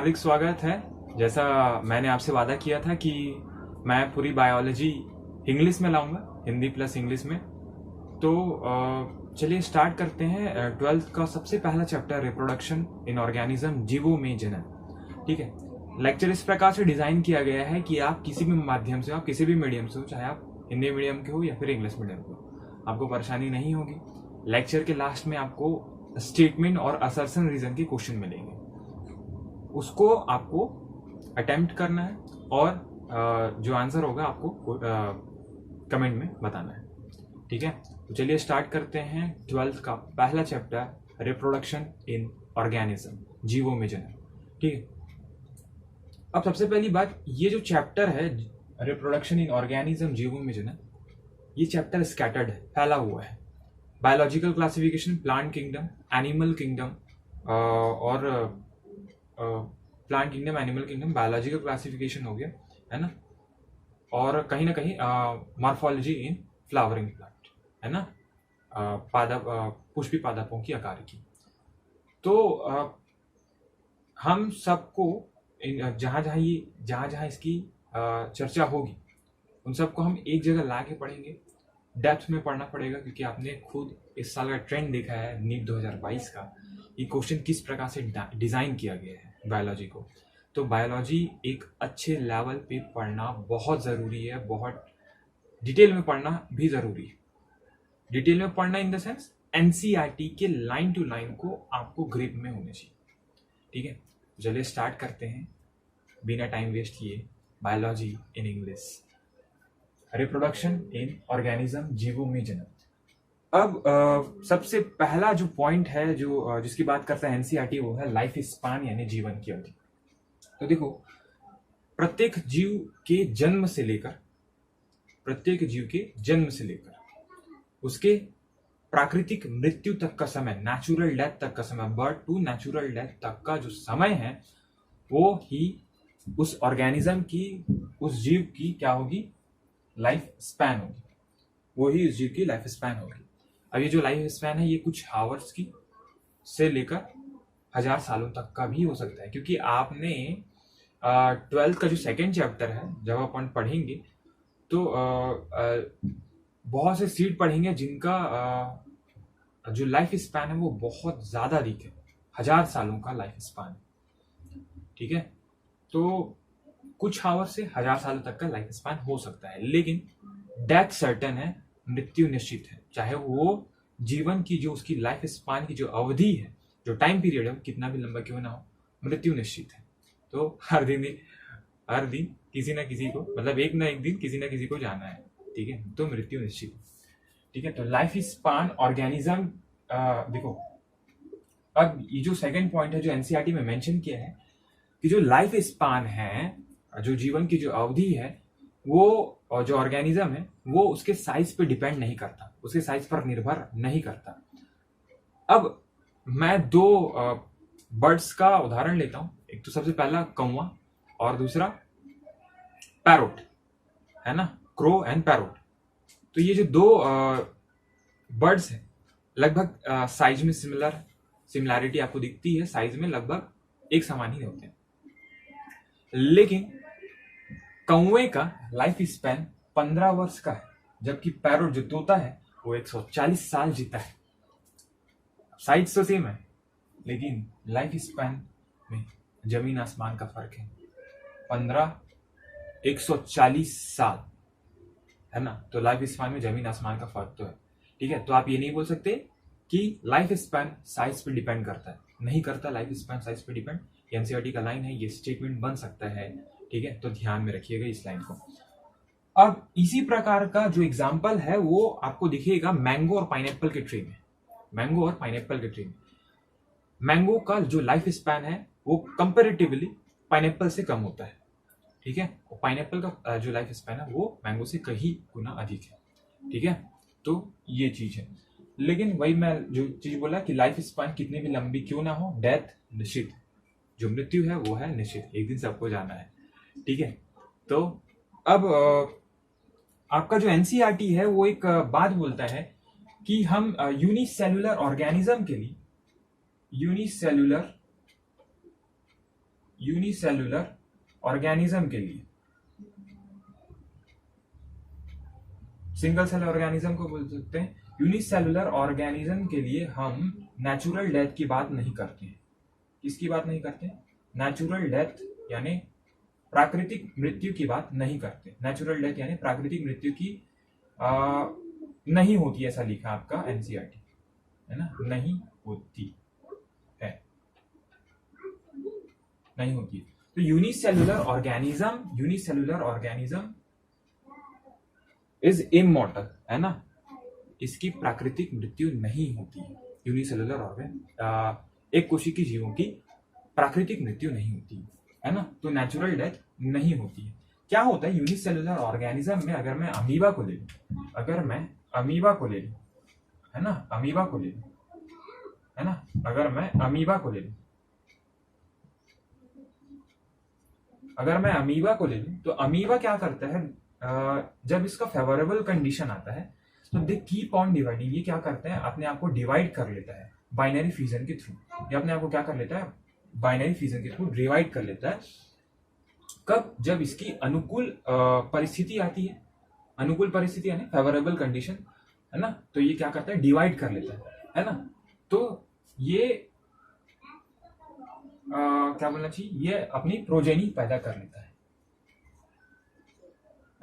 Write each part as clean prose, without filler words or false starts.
हार्दिक स्वागत है। जैसा मैंने आपसे वादा किया था कि मैं पूरी बायोलॉजी इंग्लिश में लाऊंगा, हिंदी प्लस इंग्लिश में। तो चलिए स्टार्ट करते हैं। 12th का सबसे पहला चैप्टर रिप्रोडक्शन इन ऑर्गेनिज्म, जीवों में जनन। ठीक है, लेक्चर इस प्रकार से डिजाइन किया गया है कि आप किसी भी माध्यम से, आप किसी भी मीडियम से हो, चाहे आप हिंदी मीडियम के हो या फिर इंग्लिश मीडियम के हो, आपको परेशानी नहीं होगी। लेक्चर के लास्ट में आपको स्टेटमेंट और असर्शन रीजन के क्वेश्चन मिलेंगे, उसको आपको अटेम्प्ट करना है और जो आंसर होगा आपको कमेंट में बताना है। ठीक है, तो चलिए स्टार्ट करते हैं 12th का पहला चैप्टर रिप्रोडक्शन इन ऑर्गेनिज्म, जीवों में जनन। ठीक है, अब सबसे पहली बात, ये जो चैप्टर है रिप्रोडक्शन इन ऑर्गेनिज्म, जीवों में जनन, ये चैप्टर स्कैटर्ड है, फैला हुआ है। Biological classification, plant kingdom, animal kingdom और plant kingdom, animal kingdom, biological classification हो गया, है ना। और कहीं ना कहीं मॉर्फोलॉजी इन फ्लावरिंग प्लांट, है ना, पुष्पी पादपों की आकार की। तो हम सबको जहाँ जहाँ इसकी चर्चा होगी उन सबको हम एक जगह ला के पढ़ेंगे, डेप्थ में पढ़ना पड़ेगा, क्योंकि आपने खुद इस साल का ट्रेंड देखा है नीट 2022 का, ये क्वेश्चन किस प्रकार से डिजाइन किया गया है बायोलॉजी को। तो बायोलॉजी एक अच्छे लेवल पे पढ़ना बहुत ज़रूरी है, बहुत डिटेल में पढ़ना भी ज़रूरी है। डिटेल में पढ़ना इन द सेंस एनसीईआरटी के लाइन टू लाइन को आपको ग्रिप में होने चाहिए। ठीक है, चलिए स्टार्ट करते हैं बिना टाइम वेस्ट किए। Biology in English, reproduction in organism, जीवों में जनन। अब सबसे पहला जो पॉइंट है जो जिसकी बात करता है एनसीईआरटी, वो है लाइफ स्पान, यानी जीवन की अवधि। तो देखो, प्रत्येक जीव के जन्म से लेकर उसके प्राकृतिक मृत्यु तक का समय, नेचुरल डेथ तक का समय, बर्थ टू नेचुरल डेथ तक का जो समय है, वो ही उस ऑर्गेनिज्म की, उस जीव की क्या होगी, लाइफ स्पैन होगी। वो ही उस जीव की लाइफ स्पैन होगी। अब ये जो लाइफ स्पैन है, ये कुछ हावर्स की से लेकर 1000 सालों तक का भी हो सकता है, क्योंकि आपने 12th का जो सेकेंड चैप्टर है, जब अपन पढ़ेंगे तो बहुत से सीड पढ़ेंगे जिनका जो लाइफ स्पैन है वो बहुत ज्यादा अधिक है, 1000 सालों का लाइफ स्पैन। ठीक है, तो कुछ हावर से 1000 सालों तक का लाइफ स्पैन हो सकता है, लेकिन डेथ सर्टेन है, मृत्यु निश्चित है। चाहे वो जीवन की जो उसकी लाइफ स्पैन की जो अवधि है, जो टाइम पीरियड है, कितना भी लंबा क्यों ना हो, मृत्यु निश्चित है। तो हर दिन किसी ना किसी को, मतलब एक ना एक दिन किसी ना किसी को जाना है। ठीक है, तो मृत्यु निश्चित है। ठीक है, तो लाइफ स्पैन ऑर्गेनिज्म, देखो अब ये जो सेकंड पॉइंट है जो एनसीईआरटी में मेंशन किया है कि जो लाइफ स्पैन है, जो जीवन की जो अवधि है, वो और जो ऑर्गेनिज्म है वो उसके साइज पे डिपेंड नहीं करता, उसके साइज पर निर्भर नहीं करता। अब मैं दो बर्ड्स का उदाहरण लेता हूं, एक तो सबसे पहला कौवा और दूसरा पैरोट, है ना, क्रो एंड पैरोट। तो ये जो दो बर्ड्स हैं, लगभग साइज में सिमिलैरिटी आपको दिखती है, साइज में लगभग एक समान ही होते हैं, लेकिन कौवे का लाइफ स्पैन 15 वर्ष का है, जबकि पैरोट जो तोता है वो 140 साल जीता है। साइज तो सेम है, लेकिन लाइफ स्पैन में जमीन आसमान का फर्क है। 15, 140 साल, है ना, तो लाइफ स्पैन में जमीन आसमान का फर्क तो है। ठीक है, तो आप ये नहीं बोल सकते कि लाइफ स्पैन साइज पे डिपेंड करता है, नहीं करता लाइफ स्पैन साइज पे डिपेंड। एनसीईआरटी का लाइन है, ये स्टेटमेंट बन सकता है। ठीक है, तो ध्यान में रखिएगा इस लाइन को। अब इसी प्रकार का जो एग्जाम्पल है वो आपको दिखेगा मैंगो और पाइनएप्पल के ट्री में। मैंगो का जो लाइफ स्पैन है वो कंपैरेटिवली पाइनएप्पल से कम होता है। ठीक है, और पाइनएप्पल का जो लाइफ स्पैन है वो मैंगो से कहीं गुना अधिक है। ठीक है, तो ये चीज है। लेकिन वही मैं जो चीज बोला कि लाइफ स्पैन कितनी भी लंबी क्यों ना हो, डेथ निश्चित, जो मृत्यु है वो है निश्चित, एक दिन सबको जाना है। ठीक है, तो अब आपका जो एनसीईआरटी है वो एक बात बोलता है कि हम यूनिसेल्युलर ऑर्गेनिज्म के लिए यूनिसेलुलर ऑर्गेनिज्म के लिए, सिंगल सेल ऑर्गेनिज्म को बोल सकते हैं, यूनिसेलुलर ऑर्गेनिज्म के लिए हम नेचुरल डेथ की बात नहीं करते हैं। किसकी बात नहीं करते हैं? नेचुरल डेथ यानी प्राकृतिक मृत्यु की बात नहीं करते। नेचुरल डेथ यानी प्राकृतिक मृत्यु की नहीं होती, ऐसा लिखा आपका एनसीईआरटी, है ना, नहीं होती है, नहीं होती। तो यूनिसेलुलर ऑर्गेनिज्म इज इमॉर्टल, है ना, इसकी प्राकृतिक मृत्यु नहीं होती है। यूनिसेलुलर एक कोशिकीय जीवों की प्राकृतिक मृत्यु नहीं होती है ना, तो नेचुरल डेथ नहीं होती है। क्या होता है यूनिसेलुलर ऑर्गेनिज्म में? अगर मैं अमीबा को ले लूं, है ना, अमीबा को ले लूं, है ना, अगर मैं अमीबा को ले लूं, तो अमीबा क्या करता है, जब इसका फेवरेबल कंडीशन आता है तो दे कीप ऑन डिवाइडिंग। ये क्या करता है, अपने आप को डिवाइड कर लेता है बाइनरी फ्यूजन के थ्रू। ये अपने आप को क्या कर लेता है, बाइनरी फ्यूजन के थ्रू डिवाइड कर लेता है। कब? जब इसकी अनुकूल परिस्थिति आती है, अनुकूल परिस्थिति यानी फेवरेबल कंडीशन, है ना, तो ये क्या करता है, डिवाइड कर लेता है ना। तो ये क्या बोलना चाहिए, ये अपनी प्रोजेनी पैदा कर लेता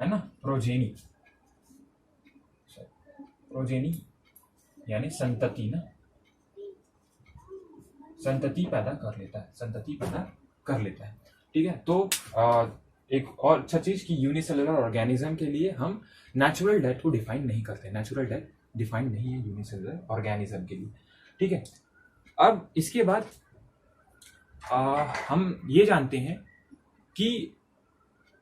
है ना, प्रोजेनी यानी संतति ना, संतति पैदा कर लेता है, ठीक है। तो एक और अच्छा चीज कि यूनिसेलुलर ऑर्गेनिज्म के लिए हम नेचुरल डेथ को डिफाइन नहीं करते, नेचुरल डेथ डिफाइन नहीं है यूनिसेलुलर ऑर्गेनिज्म के लिए, ठीक है। अब इसके बाद हम ये जानते हैं कि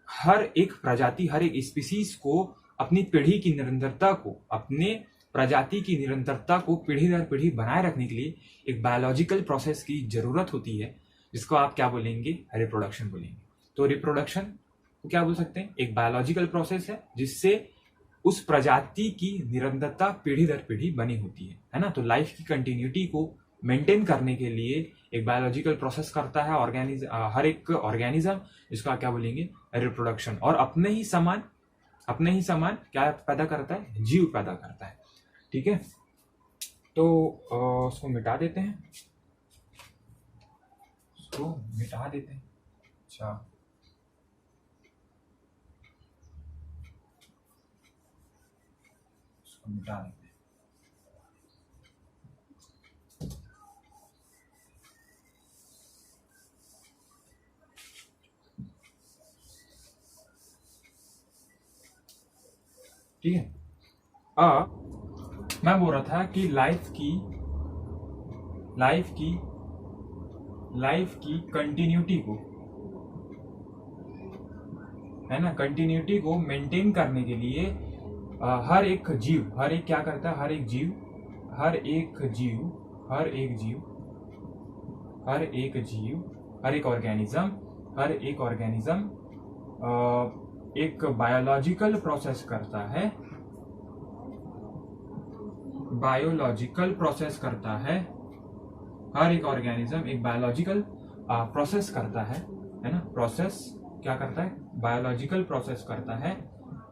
हर एक प्रजाति, हर एक स्पीसीज को अपनी पीढ़ी की निरंतरता को, अपने प्रजाति की निरंतरता को पीढ़ी दर पीढ़ी बनाए रखने के लिए एक बायोलॉजिकल प्रोसेस की जरूरत होती है, जिसको आप क्या बोलेंगे, रिप्रोडक्शन बोलेंगे। तो रिप्रोडक्शन को क्या बोल सकते हैं, एक बायोलॉजिकल प्रोसेस है जिससे उस प्रजाति की निरंतरता पीढ़ी दर पीढ़ी बनी होती है ना। तो लाइफ की कंटिन्यूटी को मेंटेन करने के लिए एक बायोलॉजिकल प्रोसेस करता है हर एक ऑर्गेनिज्म, जिसको आप क्या बोलेंगे, रिप्रोडक्शन। और अपने ही समान क्या पैदा करता है, जीव पैदा करता है, ठीक है। तो उसको मिटा देते हैं, अच्छा, इसको मिटा देते हैं। ठीक है। मैं बोल रहा था कि लाइफ की कंटिन्यूटी को, है ना, कंटिन्यूटी को मेंटेन करने के लिए हर एक क्या करता है, हर एक ऑर्गेनिज्म एक बायोलॉजिकल प्रोसेस करता है, हर एक ऑर्गेनिज्म एक बायोलॉजिकल प्रोसेस करता है ना, प्रोसेस क्या करता है, बायोलॉजिकल प्रोसेस करता है,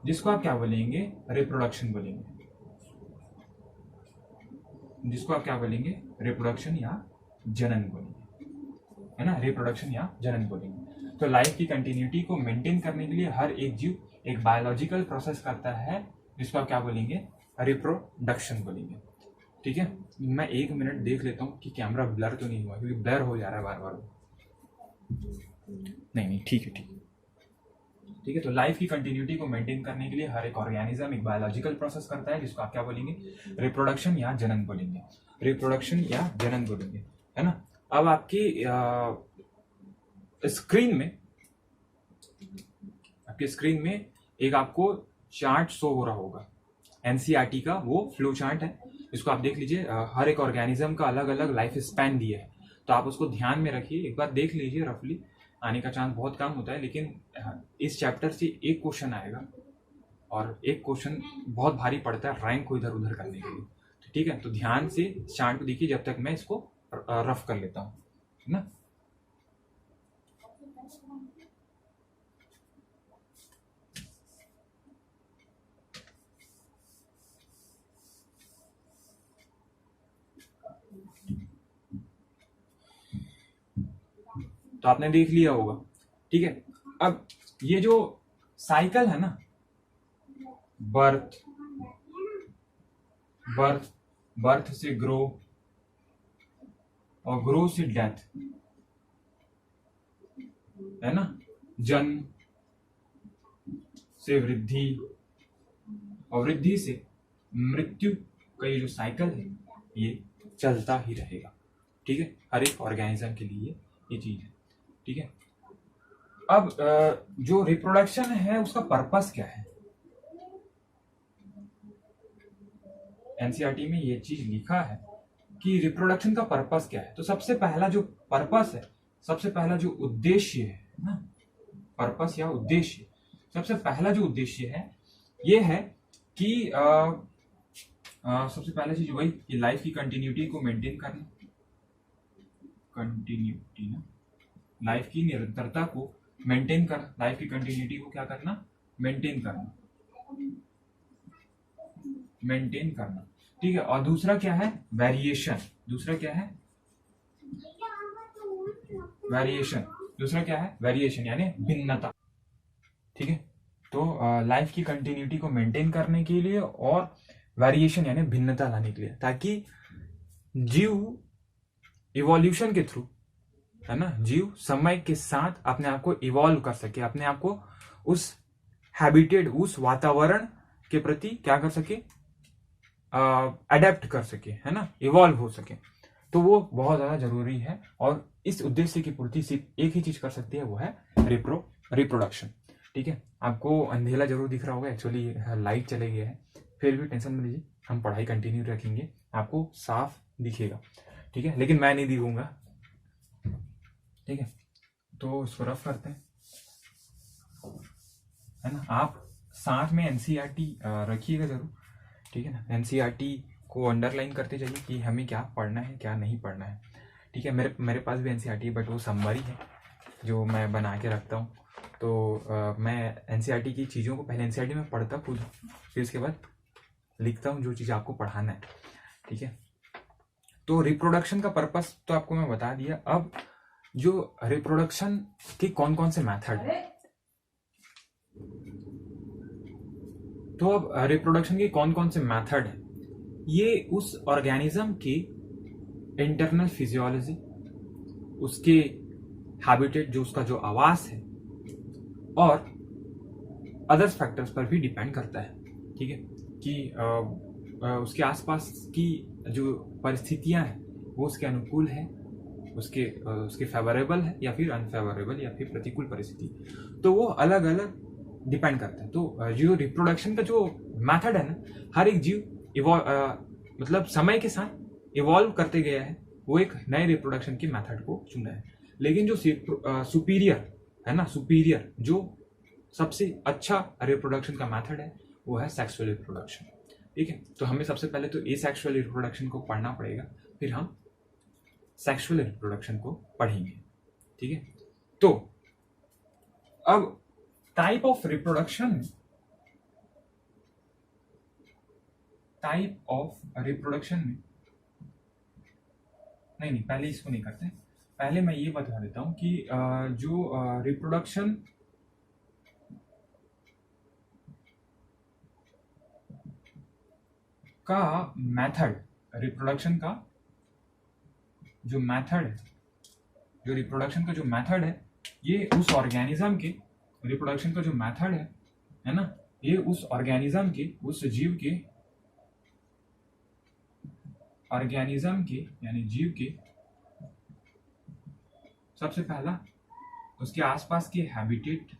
जिसको आप क्या बोलेंगे, रिप्रोडक्शन बोलेंगे, रिप्रोडक्शन या जनन बोलेंगे, है ना, रिप्रोडक्शन या जनन बोलेंगे। तो लाइफ की कंटिन्यूटी को मेंटेन करने के लिए हर एक जीव एक बायोलॉजिकल प्रोसेस करता है, जिसको आप क्या बोलेंगे, रिप्रोडक्शन बोलेंगे, ठीक है। मैं 1 मिनट देख लेता हूँ कि कैमरा ब्लर तो नहीं हुआ, क्योंकि ब्लर हो जा रहा है बार बार। नहीं, ठीक है। तो लाइफ की कंटिन्यूटी को मेंटेन करने के लिए हर एक ऑर्गेनिज्म एक बायोलॉजिकल प्रोसेस करता है, जिसको आप क्या बोलेंगे, रिप्रोडक्शन या जनन बोलेंगे, है ना। अब आपकी स्क्रीन में एक आपको चार्ट शो हो रहा होगा, एनसीईआरटी का वो फ्लो चार्ट है, इसको आप देख लीजिए। हर एक ऑर्गेनिज्म का अलग अलग लाइफ स्पैन दिया है, तो आप उसको ध्यान में रखिए, एक बार देख लीजिए। रफली आने का चांस बहुत कम होता है, लेकिन इस चैप्टर से एक क्वेश्चन आएगा, और एक क्वेश्चन बहुत भारी पड़ता है रैंक को इधर उधर करने के लिए, ठीक है। तो ध्यान से चार्ट को देखिए जब तक मैं इसको रफ कर लेता हूँ, है ना। तो आपने देख लिया होगा, ठीक है। अब ये जो साइकिल है ना, बर्थ बर्थ बर्थ से ग्रो और ग्रो से डेथ, है ना, जन्म से वृद्धि और वृद्धि से मृत्यु का ये जो साइकिल है ये चलता ही रहेगा, ठीक है। हर एक ऑर्गेनिज्म के लिए ये चीज है, ठीक है। अब जो रिप्रोडक्शन है उसका पर्पस क्या है, एनसीईआरटी में ये चीज लिखा है कि रिप्रोडक्शन का पर्पस क्या है। तो सबसे पहला जो पर्पस है, सबसे पहला जो उद्देश्य है ना, पर्पस या उद्देश्य, सबसे पहला जो उद्देश्य है ये है कि सबसे पहला चीज वही कि लाइफ की कंटिन्यूटी को मेंटेन करना, कंटिन्यूटी ना, लाइफ की निरंतरता को मेंटेन करना, लाइफ की कंटिन्यूटी को क्या करना, मेंटेन करना, मेंटेन करना, ठीक है। और दूसरा क्या है, वेरिएशन, दूसरा क्या है, वेरिएशन, दूसरा क्या है, वेरिएशन यानी भिन्नता, ठीक है। तो लाइफ की कंटिन्यूटी को मेंटेन करने के लिए और वेरिएशन यानी भिन्नता लाने के लिए, ताकि जीव इवोल्यूशन के थ्रू, है ना, जीव समय के साथ अपने आप को इवॉल्व कर सके, अपने आप को उस हैबिटेट, उस वातावरण के प्रति क्या कर सके, अडेप्ट कर सके, है ना, इवॉल्व हो सके। तो वो बहुत ज्यादा जरूरी है और इस उद्देश्य की पूर्ति सिर्फ एक ही चीज कर सकती है, वो है रिप्रोडक्शन, ठीक है। आपको अंधेला जरूर दिख रहा होगा, एक्चुअली लाइट चले गया है, फिर भी टेंशन मत लीजिए, हम पढ़ाई कंटिन्यू रखेंगे, आपको साफ दिखेगा, ठीक है, लेकिन मैं नहीं दिखूंगा, ठीक है। तो इसको रफ करते हैं, है ना। आप साथ में एनसीईआरटी रखिएगा जरूर, ठीक है ना। एनसीईआरटी को अंडरलाइन करते जाइए कि हमें क्या पढ़ना है क्या नहीं पढ़ना है, ठीक है। मेरे पास भी एनसीईआरटी है, बट वो समरी है जो मैं बना के रखता हूँ। तो मैं एनसीईआरटी की चीज़ों को पहले एनसीईआरटी में पढ़ता खुद, फिर उसके बाद लिखता हूँ जो चीज़ आपको पढ़ाना है, ठीक है। तो रिप्रोडक्शन का पर्पस तो आपको मैं बता दिया। अब जो रिप्रोडक्शन के कौन कौन से मेथड है, तो अब रिप्रोडक्शन के कौन कौन से मेथड है, ये उस ऑर्गेनिज्म के इंटरनल फिजियोलॉजी, उसके हैबिटेट, जो उसका जो आवास है, और अदर्स फैक्टर्स पर भी डिपेंड करता है, ठीक है, कि उसके आसपास की जो परिस्थितियां हैं वो उसके अनुकूल है, उसके फेवरेबल है या फिर अनफेवरेबल या फिर प्रतिकूल परिस्थिति, तो वो अलग अलग डिपेंड करता है। तो जो रिप्रोडक्शन का जो मेथड है ना, हर एक जीव मतलब समय के साथ इवॉल्व करते गया है, वो एक नए रिप्रोडक्शन के मेथड को चुना है। लेकिन जो सुपीरियर है ना, सुपीरियर जो सबसे अच्छा रिप्रोडक्शन का मेथड है वो है सेक्सुअल रिप्रोडक्शन, ठीक है। तो हमें सबसे पहले तो एसेक्सुअल रिप्रोडक्शन को पढ़ना पड़ेगा, फिर हम सेक्सुअल रिप्रोडक्शन को पढ़ेंगे, ठीक है। तो अब टाइप ऑफ रिप्रोडक्शन में, नहीं पहले इसको नहीं करते, पहले मैं ये बता देता हूं कि जो रिप्रोडक्शन का मेथड, रिप्रोडक्शन का जो मेथड है, जो रिप्रोडक्शन का जो मेथड है, ये उस ऑर्गेनिज्म के, रिप्रोडक्शन का जो मेथड है ना, ये उस ऑर्गेनिज्म के, उस जीव के, ऑर्गेनिज्म के यानी जीव के, सबसे पहला उसके आसपास के हैबिटेट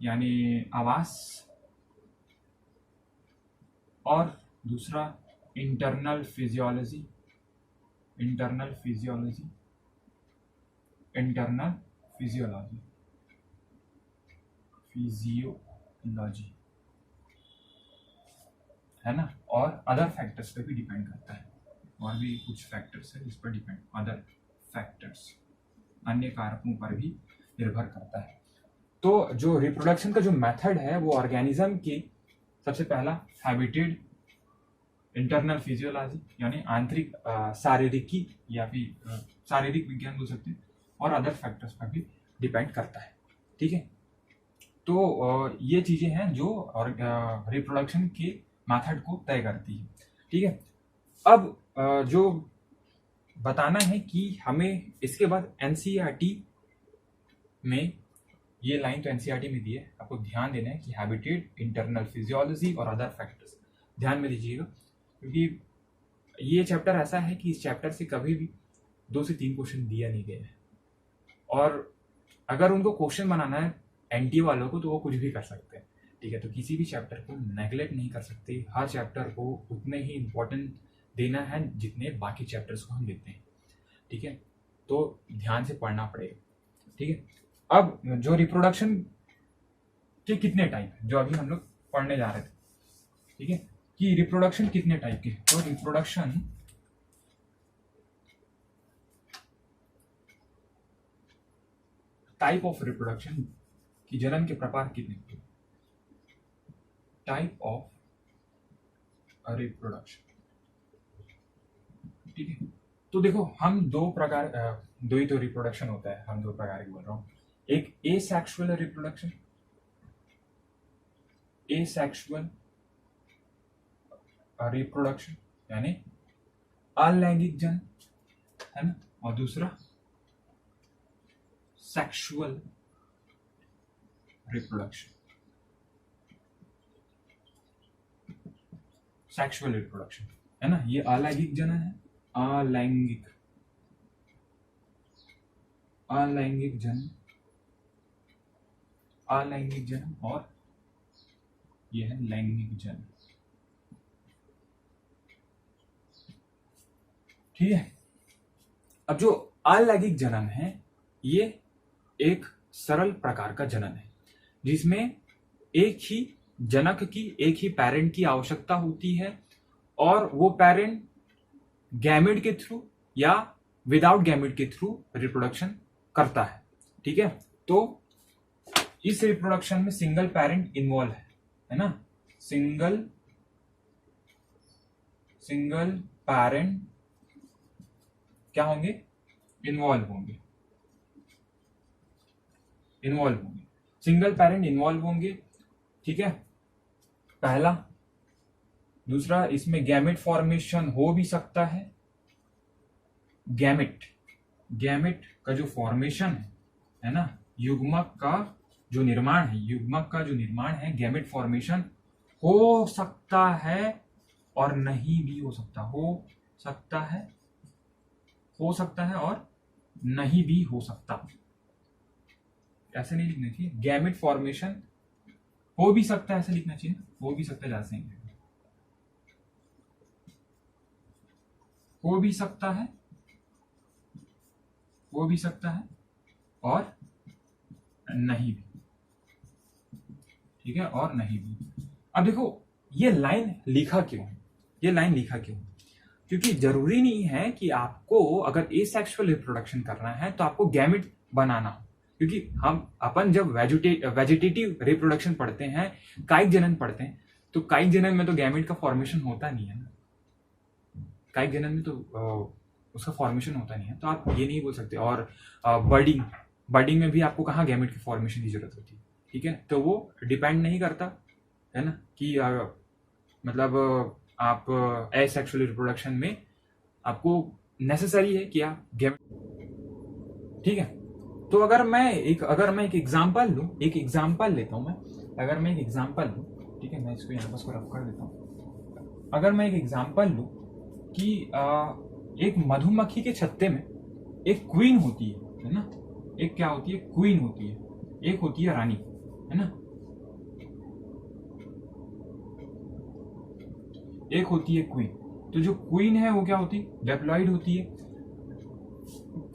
यानी आवास, और दूसरा इंटरनल फिजियोलॉजी, है ना, और अदर फैक्टर्स पे भी डिपेंड करता है, और भी कुछ फैक्टर्स है जिस पर डिपेंड, अदर फैक्टर्स, अन्य कारकों पर भी निर्भर करता है। तो जो रिप्रोडक्शन का जो मेथड है वो ऑर्गेनिज्म की सबसे पहला हैबिटेट इंटरनल फिजियोलॉजी यानी आंतरिक शारीरिकी या फिर शारीरिक विज्ञान बोल सकते हैं, और अदर फैक्टर्स पर भी डिपेंड करता है। ठीक है, तो ये चीजें हैं जो रिप्रोडक्शन के मेथड को तय करती है। ठीक है, अब जो बताना है कि हमें इसके बाद एनसीईआरटी में, ये लाइन तो एनसीईआरटी में दी है, आपको ध्यान देना है कि हैबिटेट, इंटरनल फिजियोलॉजी और अदर फैक्टर्स ध्यान में दीजिएगा, क्योंकि ये चैप्टर ऐसा है कि इस चैप्टर से कभी भी 2 से 3 क्वेश्चन दिया नहीं गया है, और अगर उनको क्वेश्चन बनाना है एनटीए वालों को तो वो कुछ भी कर सकते हैं। ठीक है, तो किसी भी चैप्टर को नेग्लेक्ट नहीं कर सकते, हर चैप्टर को उतने ही इम्पोर्टेंट देना है जितने बाकी चैप्टर्स को हम देते हैं। ठीक है, तो ध्यान से पढ़ना पड़ेगा। ठीक है, अब जो रिप्रोडक्शन के कितने टाइप है जो अभी हम लोग पढ़ने जा रहे थे, ठीक है, कि रिप्रोडक्शन कितने टाइप के, तो रिप्रोडक्शन टाइप ऑफ रिप्रोडक्शन की जनन के प्रकार कितने, टाइप ऑफ रिप्रोडक्शन। ठीक है, तो देखो हम दो ही तो रिप्रोडक्शन होता है, हम 2 प्रकार की बोल रहा हूँ। एक एसेक्सुअल रिप्रोडक्शन, एसेक्सुअल रिप्रोडक्शन यानी अलैंगिक जनन, है ना, और दूसरा सेक्सुअल रिप्रोडक्शन, सेक्सुअल रिप्रोडक्शन, है ना, ये अलैंगिक जनन है, अलैंगिक जनन, अलैंगिक जनन, और ये है लैंगिक जनन। ठीक है, अब जो अलैंगिक जनन है ये एक सरल प्रकार का जनन है जिसमें एक ही जनक की, एक ही पेरेंट की आवश्यकता होती है, और वो पेरेंट गैमेट के थ्रू या विदाउट गैमेट के थ्रू रिप्रोडक्शन करता है। ठीक है, तो इस रिप्रोडक्शन में सिंगल पेरेंट इन्वॉल्व है ना, सिंगल पेरेंट क्या होंगे, इन्वॉल्व होंगे, सिंगल पेरेंट इन्वॉल्व होंगे। ठीक है, पहला। दूसरा, इसमें गैमेट फॉर्मेशन हो भी सकता है, गैमेट का जो फॉर्मेशन है ना, युग्मक का जो निर्माण है, गैमेट फॉर्मेशन हो सकता है और नहीं भी हो सकता, हो सकता है और नहीं भी हो सकता। ऐसे नहीं लिखना चाहिए, गैमेट फॉर्मेशन हो भी सकता है, ऐसे लिखना चाहिए, हो भी सकता है, जैसे हो भी सकता है और नहीं भी। ठीक है, और नहीं भी। अब देखो ये लाइन लिखा क्यों है, क्योंकि जरूरी नहीं है कि आपको अगर एसेक्सुअल रिप्रोडक्शन करना है तो आपको गैमेट बनाना हो, क्योंकि अपन जब वेजिटेटिव रिप्रोडक्शन पढ़ते हैं, कायिक जनन पढ़ते हैं, तो कायिक जनन में तो गैमेट का फॉर्मेशन होता नहीं है ना, कायिक जनन में तो उसका फॉर्मेशन होता नहीं है, तो आप ये नहीं बोल सकते। और बर्डिंग में भी आपको कहाँ गैमेट की फॉर्मेशन की जरूरत होती है। ठीक है, तो वो डिपेंड नहीं करता है ना कि मतलब आप एसेक्सुअल रिप्रोडक्शन में आपको नेसेसरी है कि आप गैमेट। ठीक है, तो अगर मैं एक एग्जांपल लूं, लेता हूं मैं, अगर मैं एक एग्जांपल लूं, ठीक है, मैं इसको यहाँ पर रफ कर देता हूं। अगर मैं एक एग्जांपल लूं कि एक मधुमक्खी के छत्ते में एक क्वीन होती है ना, एक क्या होती है, क्वीन होती है, एक होती है रानी, है ना, एक होती है क्वीन। तो जो क्वीन है वो क्या होती है, डिप्लॉइड होती है।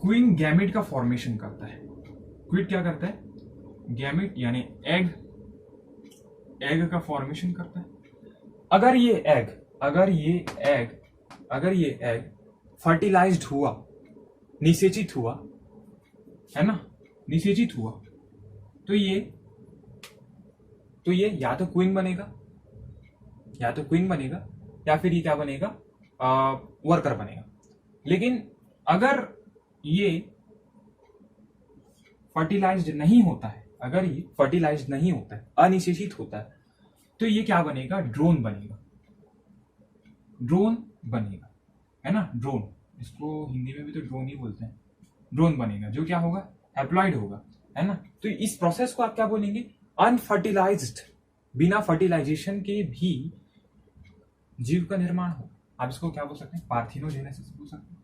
क्वीन गैमेट का फॉर्मेशन करता है, क्वीन क्या करता है, गैमेट यानी एग का फॉर्मेशन करता है। अगर ये एग फर्टिलाइज्ड हुआ, निषेचित हुआ, है ना, तो ये या तो क्वीन बनेगा या फिर ये क्या बनेगा, वर्कर बनेगा। लेकिन अगर ये फर्टिलाइज्ड नहीं होता है, अगर ये फर्टिलाइज्ड नहीं होता है, अनिषेचित होता है, तो ये क्या बनेगा, ड्रोन बनेगा। ड्रोन बनेगा, है ना, ड्रोन, इसको हिंदी में भी तो ड्रोन ही बोलते हैं। ड्रोन बनेगा जो क्या होगा, हैप्लॉइड होगा, है ना। तो इस प्रोसेस को आप क्या बोलेंगे, अनफर्टिलाइज्ड, बिना फर्टिलाइजेशन के भी जीव का निर्माण होगा। आप इसको क्या बोल सकते हैं, पार्थिनोजेनेसिस बोल सकते हैं,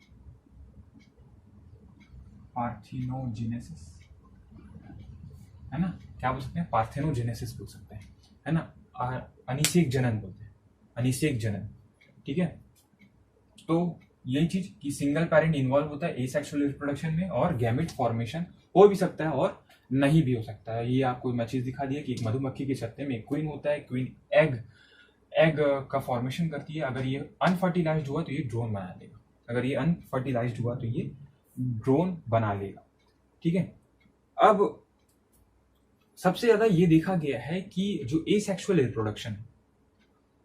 पार्थिनोजेनेसिस, है ना, क्या बोल सकते हैं, पार्थिनोजेनेसिस बोल सकते हैं, है ना। अनिषेक जनन बोलते हैं, अनिषेक जनन, ठीक है। तो यही चीज कि सिंगल पेरेंट इन्वॉल्व होता है एसेक्सुअल रिप्रोडक्शन में, और गैमेट फॉर्मेशन हो भी सकता है और नहीं भी हो सकता है। ये आपको मैं चीज दिखा दिया कि एक मधुमक्खी के छत्ते में एक क्वीन होता है, क्वीन एग का फॉर्मेशन करती है। अगर ये अनफर्टिलाइज्ड हुआ तो ये ड्रोन बना लेगा, अगर ये अनफर्टिलाइज्ड हुआ तो ये ड्रोन बना लेगा, ठीक है। अब सबसे ज्यादा ये देखा गया है कि जो एसेक्सुअल रिप्रोडक्शन है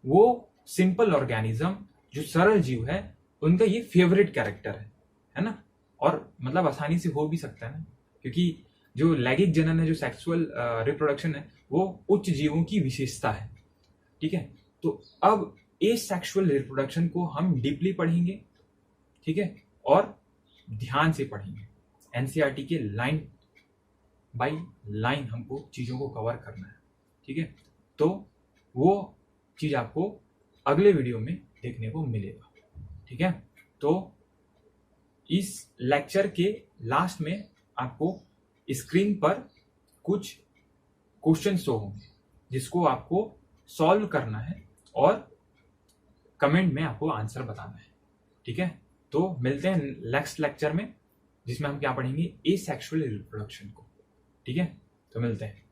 वो सिंपल ऑर्गेनिज्म, जो सरल जीव है, उनका ये फेवरेट कैरेक्टर है ना। और मतलब आसानी से हो भी सकता है ना, क्योंकि जो लैंगिक जनन है, जो सेक्सुअल रिप्रोडक्शन है, वो उच्च जीवों की विशेषता है, ठीक है। तो अब एसेक्सुअल रिप्रोडक्शन को हम डीपली पढ़ेंगे, ठीक है, और ध्यान से पढ़ेंगे। एनसीईआरटी के लाइन बाय लाइन हमको चीजों को कवर करना है, ठीक है। तो वो चीज आपको अगले वीडियो में देखने को मिलेगा, ठीक है। तो इस लेक्चर के लास्ट में आपको स्क्रीन पर कुछ क्वेश्चन शो होंगे जिसको आपको सॉल्व करना है और कमेंट में आपको आंसर बताना है, ठीक है। तो मिलते हैं नेक्स्ट लेक्चर में, जिसमें हम क्या पढ़ेंगे, एसेक्सुअल रिप्रोडक्शन को, ठीक है। तो मिलते हैं।